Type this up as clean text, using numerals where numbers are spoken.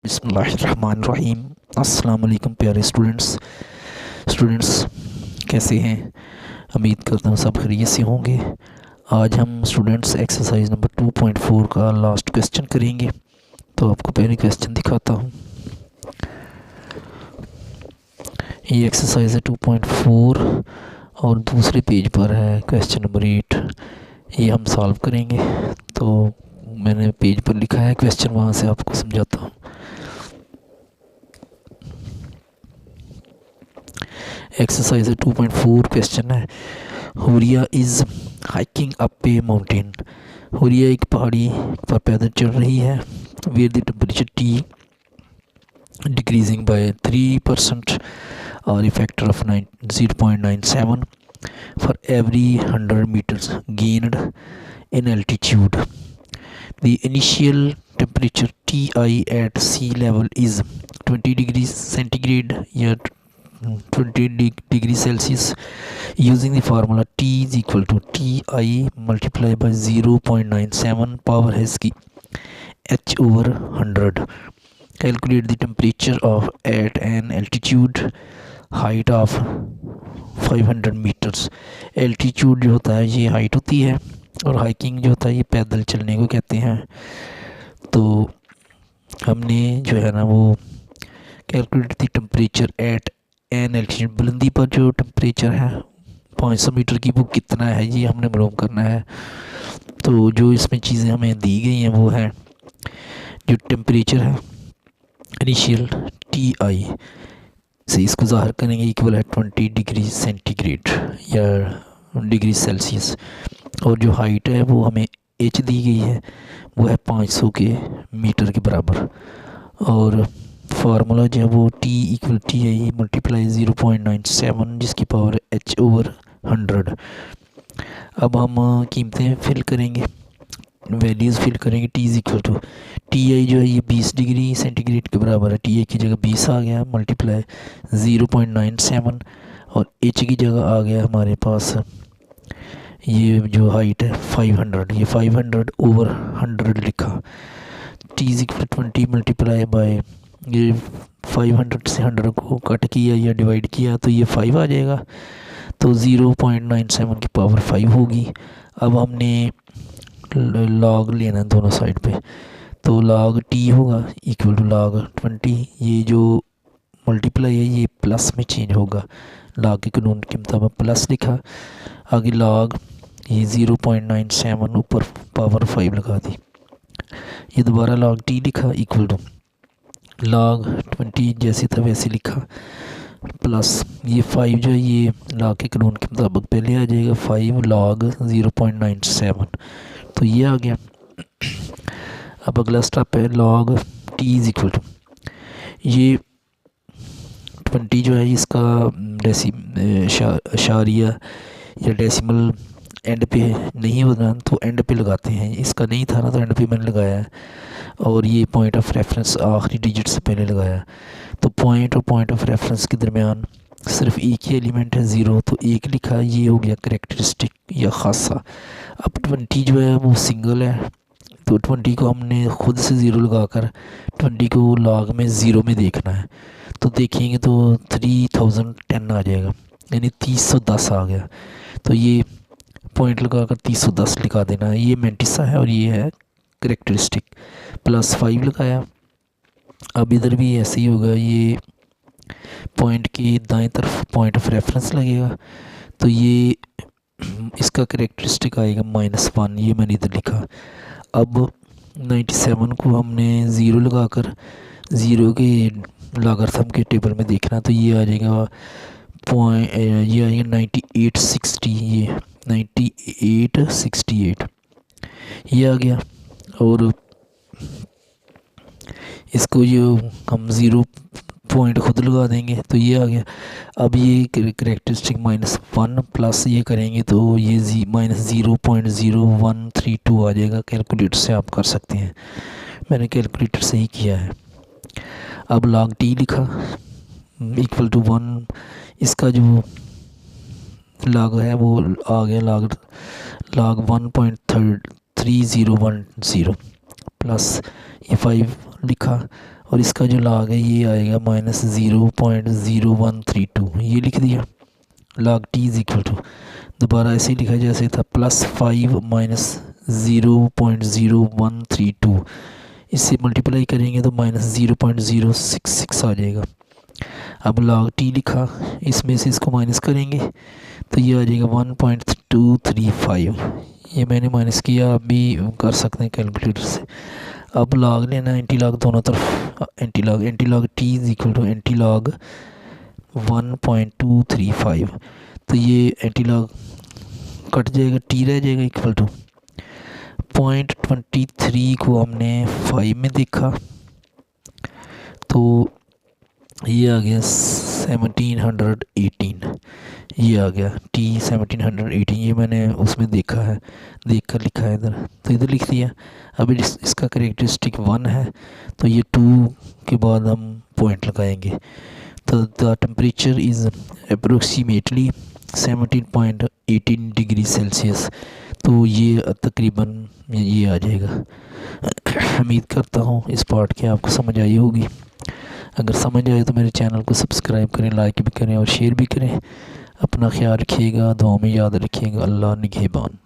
बिस्मिल्लाहिर्रहमानिर्रहीम। अस्सलाम वालेकुम प्यारे स्टूडेंट्स कैसे हैं। उम्मीद करता हूँ सब खैरियत से होंगे। आज हम स्टूडेंट्स एक्सरसाइज नंबर 2.4 का लास्ट क्वेश्चन करेंगे। तो आपको पहले क्वेश्चन दिखाता हूँ। ये एक्सरसाइज है 2.4 और दूसरे पेज पर है क्वेश्चन नंबर 8। ये हम सॉल्व करेंगे। तो मैंने पेज पर लिखा है क्वेश्चन, वहाँ से आपको समझाता हूँ। एक्सरसाइज 2.4 क्वेश्चन है, Huria is hiking up a mountain. Huria एक पहाड़ी पर पैदल चल रही है। Where the temperature T decreasing by 3% और a factor of 0.97 for every 100 meters gained in altitude. The initial temperature Ti at sea level is 20 degrees centigrade या 20 degree Celsius. Using the formula T is equal to Ti multiplied by 0.97 power has की H over 100. Calculate the temperature of at an altitude height of 500 meters. Altitude जो होता है ये height होती है, और hiking जो होता है ये पैदल चलने को कहते हैं। तो हमने जो है ना वो calculate the temperature at an altitude, बुलंदी पर जो टेम्परेचर है 500 मीटर की, वो कितना है ये हमने मालूम करना है। तो जो इसमें चीज़ें हमें दी गई हैं वो है जो टेम्परेचर है इनिशियल टी आई से इसको ज़ाहिर करेंगे इक्वल है 20 डिग्री सेंटीग्रेड या डिग्री सेल्सियस, और जो हाइट है वो हमें एच दी गई है, वो है 500 के मीटर के बराबर। और फार्मूला जो है वो T equal T I multiply 0.97 जिसकी पावर एच ओवर 100। अब हम कीमतें फिल करेंगे, वैल्यूज़ फिल करेंगे। T is equal to T I जो है ये 20 डिग्री सेंटीग्रेड के बराबर है। टी आई की जगह 20 आ गया, मल्टीप्लाई 0.97, और एच की जगह आ गया हमारे पास ये जो हाइट है 500, ये 500 ओवर 100 लिखा। T is equal 20 multiply by ये 500 से 100 को कट किया या डिवाइड किया तो ये 5 आ जाएगा, तो 0.97 की पावर 5 होगी। अब हमने लॉग लेना है दोनों साइड पे, तो लॉग टी होगा इक्वल टू लॉग 20। ये जो मल्टीप्लाई है ये प्लस में चेंज होगा, लॉग के कानून के मुताबिक प्लस लिखा। आगे लॉग ये 0.97 ऊपर पावर 5 लगा दी, ये दोबारा लॉग टी लिखा इक्वल टू लॉग 20 जैसे था वैसे लिखा, प्लस ये 5 जो है ये लॉग के कानून के मुताबिक पहले आ जाएगा 5 लॉग 0.97, तो ये आ गया। अब अगला स्टेप है log T is equal to ये 20 जो है इसका अशारिया या डेसिमल एंड पे नहीं होता तो एंड पे लगाते हैं, इसका नहीं था ना तो एंड पे मैंने लगाया है, और ये पॉइंट ऑफ रेफरेंस आखिरी डिजिट से पहले लगाया। तो पॉइंट और पॉइंट ऑफ रेफरेंस के दरमियान सिर्फ एक ही एलिमेंट है 0, तो एक लिखा, ये हो गया करेक्टरिस्टिक या ख़ासा। अब 20 जो है वो सिंगल है, तो 20 को हमने खुद से 0 लगाकर 20 को लॉग में 0 में देखना है, तो देखेंगे तो 3010 आ जाएगा, यानी 310 आ गया। तो ये पॉइंट लगाकर 310 लिखा देना है, ये मैंटिसा है और ये है करेक्टरिस्टिक। प्लस 5 लगाया। अब इधर भी ऐसे ही होगा, ये पॉइंट की दाएं तरफ पॉइंट ऑफ रेफरेंस लगेगा, तो ये इसका करेक्टरिस्टिक आएगा -1, ये मैंने इधर लिखा। अब 97 को हमने 0 लगाकर 0 के लॉगरिथम के टेबल में देखना, तो ये आ जाएगा ये आएगा 9860, ये 9868 ये आ गया। और इसको जो हम 0 पॉइंट खुद लगा देंगे तो ये आ गया। अब ये करेक्टरिस्टिक -1 प्लस ये करेंगे तो ये -0.0132 आ जाएगा। कैलकुलेटर से आप कर सकते हैं, मैंने कैलकुलेटर से ही किया है। अब लॉग टी लिखा इक्वल टू 1, इसका जो लॉग है वो आ गया लॉग 1.3010 प्लस ये 5 लिखा, और इसका जो log है ये आएगा -0.0132, ये लिख दिया। log t is equal to, दोबारा ऐसे ही लिखा जैसे था, +5 -0.0132, इससे मल्टीप्लाई करेंगे तो -0.066 आ जाएगा। अब log t लिखा, इसमें से इसको माइनस करेंगे तो ये आ जाएगा 1.235। ये मैंने माइनस किया, आप भी कर सकते हैं कैलकुलेटर से। अब log लेना है, एंटी लॉग दोनों तरफ, anti log t is equal to anti log 1.235। तो ये एंटी लॉग कट जाएगा, t रह जाएगा इक्वल टू 0.23 को हमने 5 में देखा तो ये आ गया 1718, ये आ गया t 1718, ये मैंने उसमें देखा है, देख कर लिखा है इधर, तो इधर लिख दिया। अब इसका करेक्टरिस्टिक 1 है तो ये 2 के बाद हम पॉइंट लगाएंगे। तो the temperature is approximately 17.18 degree Celsius, तो ये तकरीबन ये आ जाएगा। उम्मीद करता हूँ इस पार्ट की आपको समझ आई होगी। अगर समझ आए तो मेरे चैनल को सब्सक्राइब करें, लाइक भी करें और शेयर भी करें। अपना ख्याल रखिएगा, दुआ में याद रखिएगा। अल्लाह निगहबान।